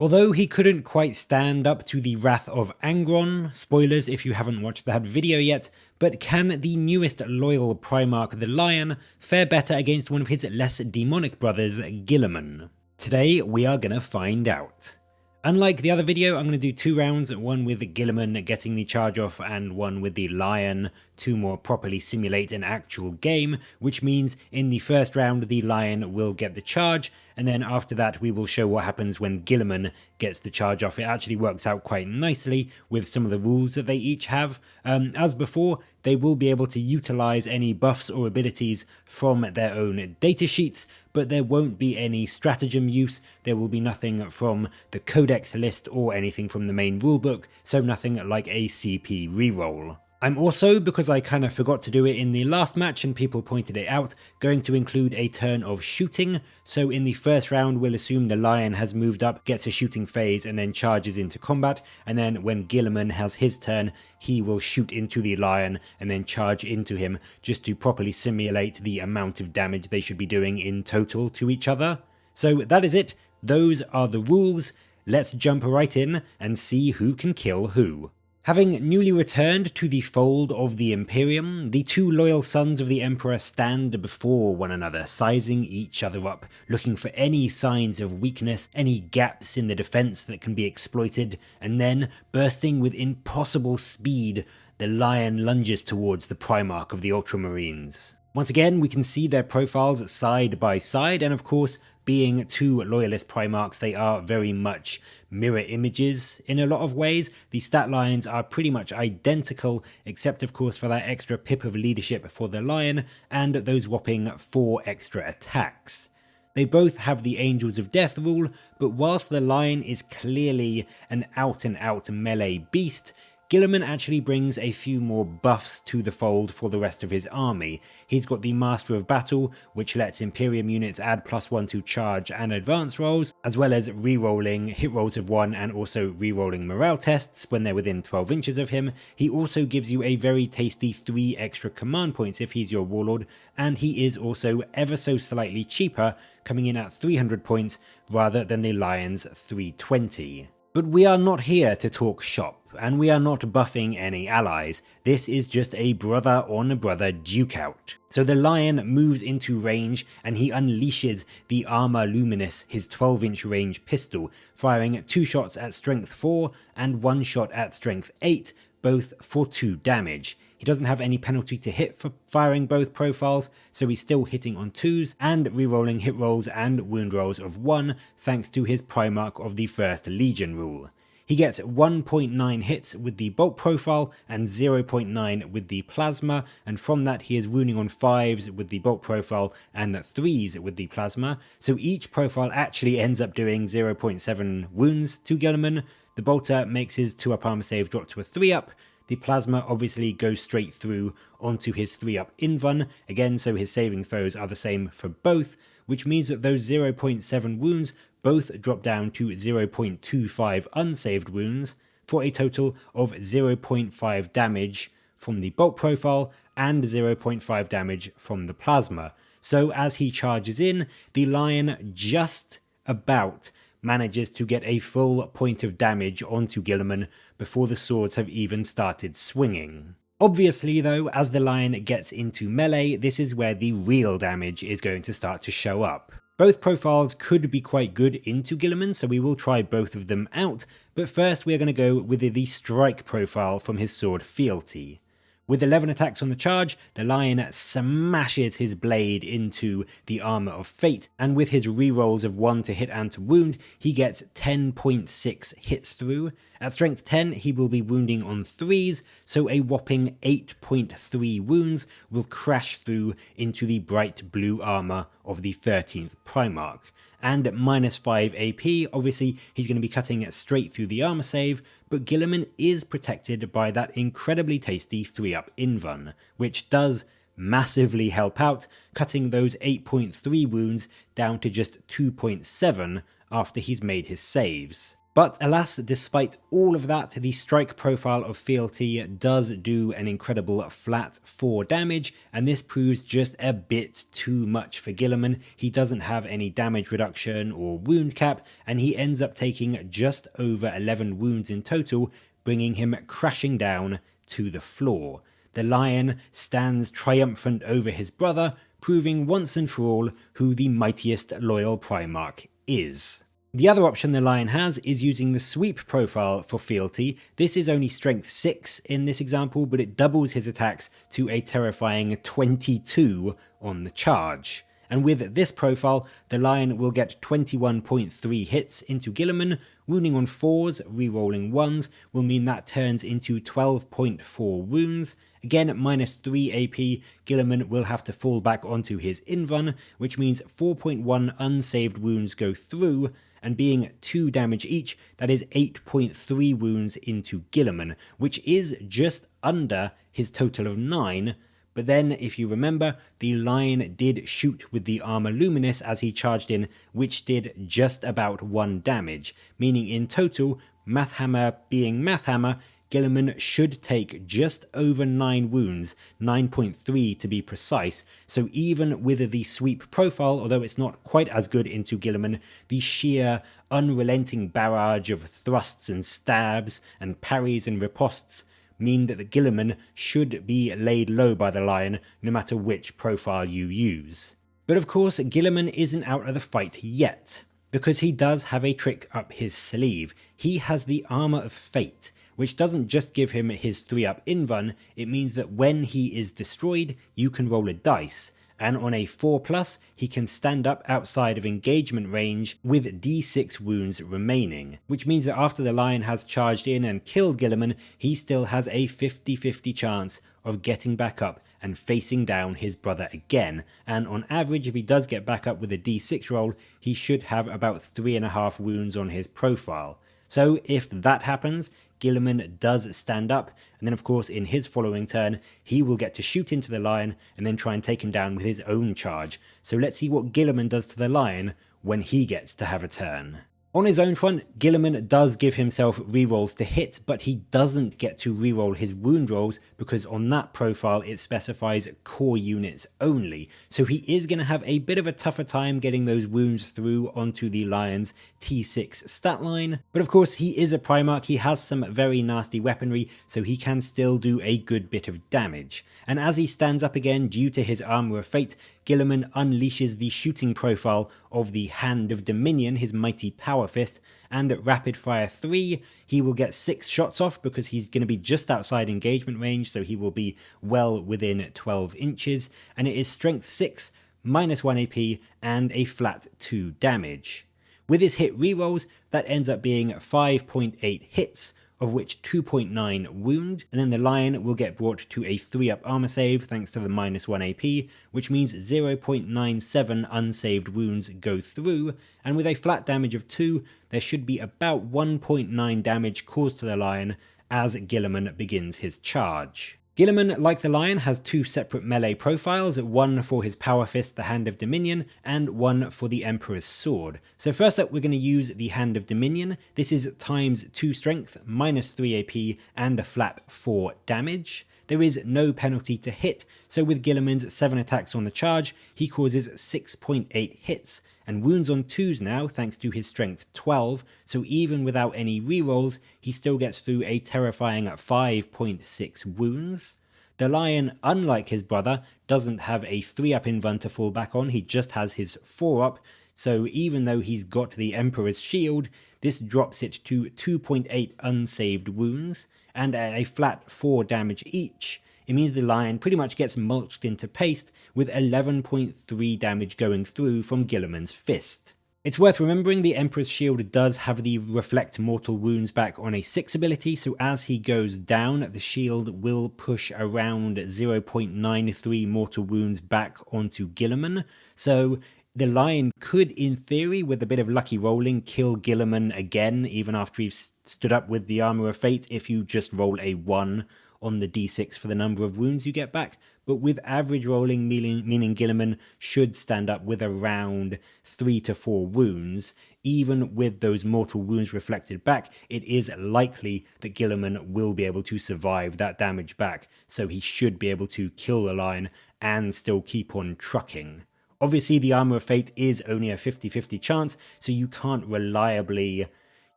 Although he couldn't quite stand up to the wrath of Angron, spoilers if you haven't watched that video yet, but can the newest loyal Primarch the Lion fare better against one of his less demonic brothers, Guilliman? Today we are gonna find out. Unlike the other video, I'm going to do 2 rounds, one with Guilliman getting the charge off and one with the Lion to more properly simulate an actual game, which means in the first round the Lion will get the charge, and then after that we will show what happens when Guilliman gets the charge off. It actually works out quite nicely with some of the rules that they each have. As before, they will be able to utilize any buffs or abilities from their own datasheets, but there won't be any stratagem use. There will be nothing from the codex list or anything from the main rulebook, so nothing like a CP reroll. I'm also, because I kind of forgot to do it in the last match and people pointed it out, going to include a turn of shooting. So in the first round we'll assume the Lion has moved up, gets a shooting phase and then charges into combat, and then when Guilliman has his turn he will shoot into the Lion and then charge into him, just to properly simulate the amount of damage they should be doing in total to each other. So that is it, those are the rules. Let's jump right in and see who can kill who. Having newly returned to the fold of the Imperium, the 2 loyal sons of the Emperor stand before one another, sizing each other up, looking for any signs of weakness, any gaps in the defense that can be exploited, and then, bursting with impossible speed, the Lion lunges towards the Primarch of the Ultramarines. Once again, we can see their profiles side by side, and of course, being 2 Loyalist Primarchs, they are very much mirror images in a lot of ways. The stat lines are pretty much identical, except of course for that extra pip of leadership for the Lion, and those whopping 4 extra attacks. They both have the Angels of Death rule, but whilst the Lion is clearly an out-and-out melee beast, Guilliman actually brings a few more buffs to the fold for the rest of his army. He's got the Master of Battle, which lets Imperium units add +1 to charge and advance rolls, as well as re-rolling hit rolls of 1 and also re-rolling morale tests when they're within 12 inches of him. He also gives you a very tasty 3 extra command points if he's your Warlord, and he is also ever so slightly cheaper, coming in at 300 points rather than the Lion's 320. But we are not here to talk shop, and we are not buffing any allies. This is just a brother on brother duke out. So the Lion moves into range and he unleashes the Arma Luminis, his 12-inch range pistol, firing 2 shots at strength 4 and 1 shot at strength 8, both for 2 damage. He doesn't have any penalty to hit for firing both profiles, so he's still hitting on 2s and rerolling hit rolls and wound rolls of 1 thanks to his Primarch of the 1st Legion rule. He gets 1.9 hits with the bolt profile and 0.9 with the plasma, and from that he is wounding on 5s with the bolt profile and 3s with the plasma, so each profile actually ends up doing 0.7 wounds to Guilliman. The bolter makes his 2-up armor save drop to a 3-up, the plasma obviously goes straight through onto his 3-up invuln, again so his saving throws are the same for both, which means that those 0.7 wounds both drop down to 0.25 unsaved wounds, for a total of 0.5 damage from the bolt profile and 0.5 damage from the plasma. So as he charges in, the Lion just about manages to get a full point of damage onto Guilliman before the swords have even started swinging. Obviously though, as the Lion gets into melee, this is where the real damage is going to start to show up. Both profiles could be quite good into Guilliman, so we will try both of them out, but first we are going to go with the strike profile from his sword Fealty. With 11 attacks on the charge, the Lion smashes his blade into the Armour of Fate, and with his rerolls of 1 to hit and to wound, he gets 10.6 hits through. At strength 10, he will be wounding on 3s, so a whopping 8.3 wounds will crash through into the bright blue armour of the 13th Primarch. And at -5 AP, obviously he's going to be cutting straight through the armor save, but Guilliman is protected by that incredibly tasty 3-up invuln, which does massively help out, cutting those 8.3 wounds down to just 2.7 after he's made his saves. But alas, despite all of that, the strike profile of Fealty does do an incredible flat 4 damage, and this proves just a bit too much for Guilliman. He doesn't have any damage reduction or wound cap, and he ends up taking just over 11 wounds in total, bringing him crashing down to the floor. The lion stands triumphant over his brother, proving once and for all who the mightiest loyal Primarch is. The other option the lion has is using the sweep profile for Fealty. This is only strength 6 in this example, but it doubles his attacks to a terrifying 22 on the charge. And with this profile, the lion will get 21.3 hits into Guilliman. Wounding on 4s, rerolling 1s, will mean that turns into 12.4 wounds. Again, at minus 3 AP, Guilliman will have to fall back onto his invuln, which means 4.1 unsaved wounds go through, and being 2 damage each, that is 8.3 wounds into Guilliman, which is just under his total of 9. But then, if you remember, the lion did shoot with the Armor Luminous as he charged in, which did just about 1 damage, meaning in total, Math Hammer being Math Hammer, Guilliman should take just over 9 wounds, 9.3 to be precise, so even with the sweep profile, although it's not quite as good into Guilliman, the sheer unrelenting barrage of thrusts and stabs and parries and ripostes mean that the Guilliman should be laid low by the lion no matter which profile you use. But of course, Guilliman isn't out of the fight yet, because he does have a trick up his sleeve. He has the Armor of Fate, which doesn't just give him his 3-up invuln, it means that when he is destroyed, you can roll a dice, and on a 4+, he can stand up outside of engagement range with d6 wounds remaining, which means that after the lion has charged in and killed Guilliman, he still has a 50-50 chance of getting back up and facing down his brother again, and on average, if he does get back up with a d6 roll, he should have about 3.5 wounds on his profile. So if that happens, Guilliman does stand up, and then of course in his following turn, he will get to shoot into the lion and then try and take him down with his own charge. So let's see what Guilliman does to the lion when he gets to have a turn. On his own front, Guilliman does give himself rerolls to hit, but he doesn't get to reroll his wound rolls because on that profile it specifies core units only. So he is going to have a bit of a tougher time getting those wounds through onto the lion's T6 stat line. But of course he is a Primarch, he has some very nasty weaponry, so he can still do a good bit of damage. And as he stands up again due to his Armor of Fate, Guilliman unleashes the shooting profile of the Hand of Dominion, his mighty power fist, and at rapid fire 3, he will get 6 shots off because he's going to be just outside engagement range, so he will be well within 12 inches, and it is strength 6, minus 1 AP, and a flat 2 damage. With his hit rerolls, that ends up being 5.8 hits, of which 2.9 wound, and then the lion will get brought to a 3-up armor save thanks to the minus 1 AP, which means 0.97 unsaved wounds go through, and with a flat damage of 2, there should be about 1.9 damage caused to the lion as Guilliman begins his charge. Guilliman, like the lion, has 2 separate melee profiles, one for his power fist, the Hand of Dominion, and one for the Emperor's Sword. So first up, we're going to use the Hand of Dominion. This is times 2 strength, minus 3 AP, and a flat 4 damage. There is no penalty to hit, so with Guilliman's 7 attacks on the charge, he causes 6.8 hits, and wounds on 2s now thanks to his strength 12, so even without any rerolls, he still gets through a terrifying 5.6 wounds. The lion, unlike his brother, doesn't have a 3-up invuln to fall back on, he just has his 4-up, so even though he's got the Emperor's Shield, this drops it to 2.8 unsaved wounds, and at a flat 4 damage each, it means the lion pretty much gets mulched into paste with 11.3 damage going through from Guilliman's fist. It's worth remembering the Emperor's Shield does have the Reflect Mortal Wounds back on a 6 ability, so as he goes down, the shield will push around 0.93 mortal wounds back onto Guilliman, so the lion could, in theory, with a bit of lucky rolling, kill Guilliman again, even after he's stood up with the Armor of Fate, if you just roll a 1 on the d6 for the number of wounds you get back, but with average rolling, meaning Guilliman should stand up with around 3 to 4 wounds. Even with those mortal wounds reflected back, it is likely that Guilliman will be able to survive that damage back, so he should be able to kill the lion and still keep on trucking. Obviously, the Armour of Fate is only a 50-50 chance, so you can't reliably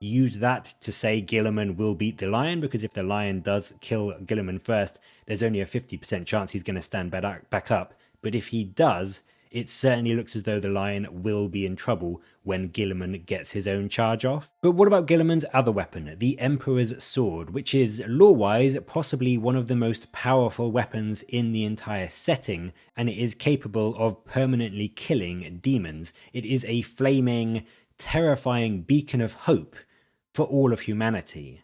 use that to say Guilliman will beat the lion, because if the lion does kill Guilliman first, there's only a 50% chance he's going to stand back up. But if he does, it certainly looks as though the lion will be in trouble when Guilliman gets his own charge off. But what about Guilliman's other weapon, the Emperor's Sword, which is lore-wise possibly one of the most powerful weapons in the entire setting, and it is capable of permanently killing demons. It is a flaming, terrifying beacon of hope for all of humanity.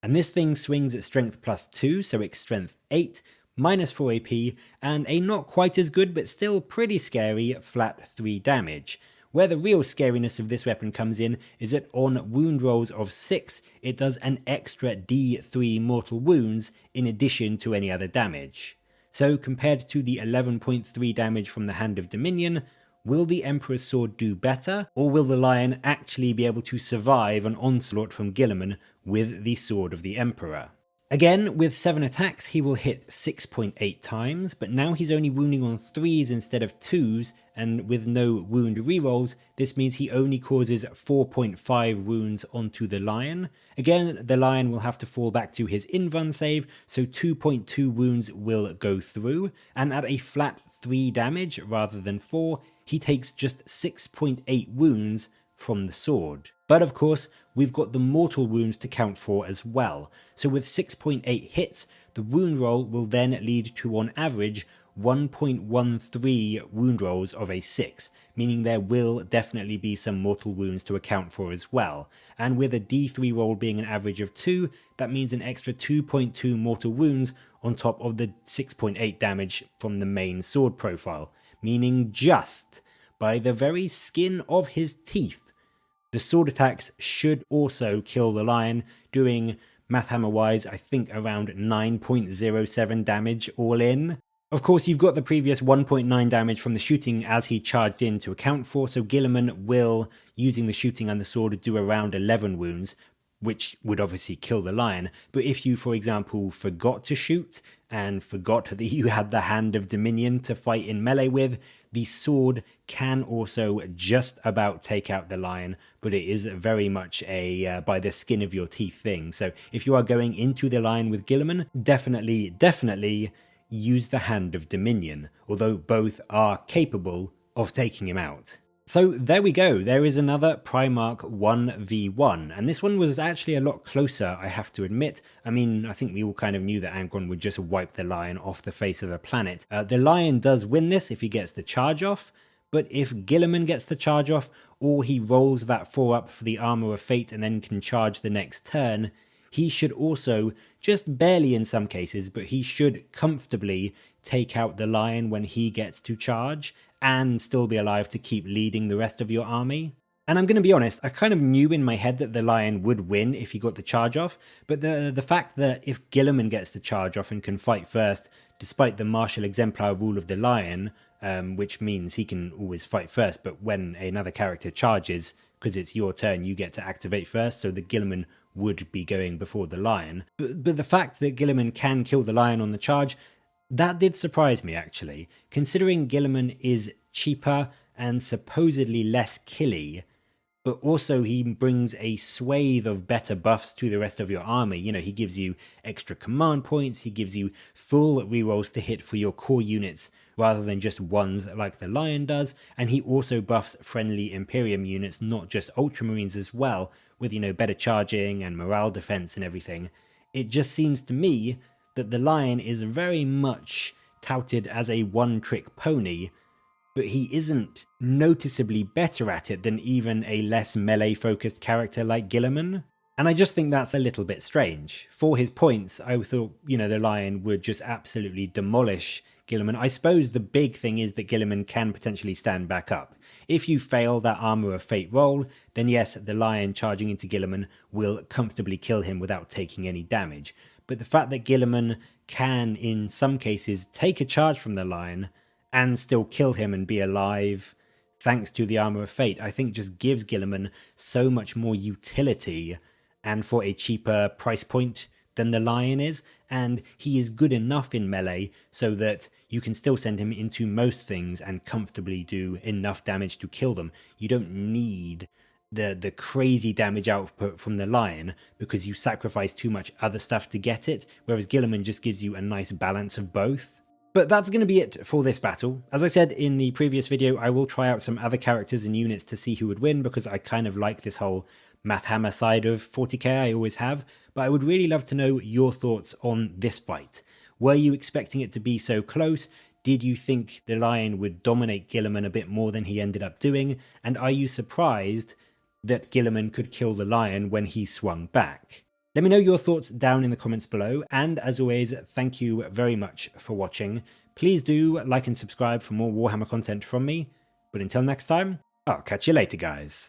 And this thing swings at strength +2, so it's strength 8, -4 AP, and a not quite as good but still pretty scary flat 3 damage. Where the real scariness of this weapon comes in is that on wound rolls of 6, it does an extra D3 mortal wounds in addition to any other damage. So compared to the 11.3 damage from the Hand of Dominion, will the Emperor's Sword do better, or will the lion actually be able to survive an onslaught from Guilliman with the Sword of the Emperor? Again, with 7 attacks, he will hit 6.8 times, but now he's only wounding on 3s instead of 2s, and with no wound rerolls, this means he only causes 4.5 wounds onto the lion. Again, the lion will have to fall back to his invuln save, so 2.2 wounds will go through, and at a flat 3 damage rather than 4, he takes just 6.8 wounds from the sword. But of course, we've got the mortal wounds to count for as well. So with 6.8 hits, the wound roll will then lead to, on average, 1.13 wound rolls of a 6, meaning there will definitely be some mortal wounds to account for as well. And with a D3 roll being an average of 2, that means an extra 2.2 mortal wounds on top of the 6.8 damage from the main sword profile, meaning just by the very skin of his teeth, the sword attacks should also kill the lion, doing, math hammer wise, I think around 9.07 damage all in. Of course, you've got the previous 1.9 damage from the shooting as he charged in to account for, so Guilliman will, using the shooting and the sword, do around 11 wounds, which would obviously kill the lion. But if you, for example, forgot to shoot and forgot that you had the Hand of Dominion to fight in melee with, the sword can also just about take out the lion, but it is very much a by the skin of your teeth thing. So if you are going into the lion with Guilliman, definitely use the Hand of Dominion, although both are capable of taking him out. So there we go, there is another Primarch 1v1, and this one was actually a lot closer, I have to admit. I mean, I think we all kind of knew that Angron would just wipe the lion off the face of the planet. The lion does win this if he gets the charge off, but if Guilliman gets the charge off, or he rolls that 4-up for the Armour of Fate and then can charge the next turn, he should also, just barely in some cases, but he should comfortably take out the lion when he gets to charge, and still be alive to keep leading the rest of your army. And I'm going to be honest, I kind of knew in my head that the lion would win if he got the charge off, but the fact that if Guilliman gets the charge off and can fight first, despite the martial exemplar rule of the lion, which means he can always fight first, but when another character charges, because it's your turn, you get to activate first, so the Guilliman would be going before the lion. But the fact that Guilliman can kill the lion on the charge, that did surprise me actually, considering Guilliman is cheaper and supposedly less killy, but also he brings a swathe of better buffs to the rest of your army. You know, he gives you extra command points, he gives you full rerolls to hit for your core units rather than just ones like the lion does, and he also buffs friendly Imperium units, not just Ultramarines as well, with, you know, better charging and morale defense and everything. It just seems to me that the lion is very much touted as a one-trick pony, but he isn't noticeably better at it than even a less melee-focused character like Guilliman. And I just think that's a little bit strange. For his points, I thought, you know, the lion would just absolutely demolish Guilliman. I suppose the big thing is that Guilliman can potentially stand back up. If you fail that Armour of Fate roll, then yes, the lion charging into Guilliman will comfortably kill him without taking any damage. but the fact that Guilliman can, in some cases, take a charge from the Lion and still kill him and be alive, thanks to the Armour of Fate, I think just gives Guilliman so much more utility and for a cheaper price point than the Lion is, and he is good enough in melee so that you can still send him into most things and comfortably do enough damage to kill them. You don't need the crazy damage output from the Lion because you sacrifice too much other stuff to get it, whereas Guilliman just gives you a nice balance of both. But that's going to be it for this battle. As I said in the previous video, I will try out some other characters and units to see who would win because I kind of like this whole Math Hammer side of 40k, I always have, but I would really love to know your thoughts on this fight. Were you expecting it to be so close? Did you think the Lion would dominate Guilliman a bit more than he ended up doing? And are you surprised that Guilliman could kill the Lion when he swung back? Let me know your thoughts down in the comments below, and as always, thank you very much for watching. Please do like and subscribe for more Warhammer content from me, but until next time, I'll catch you later, guys.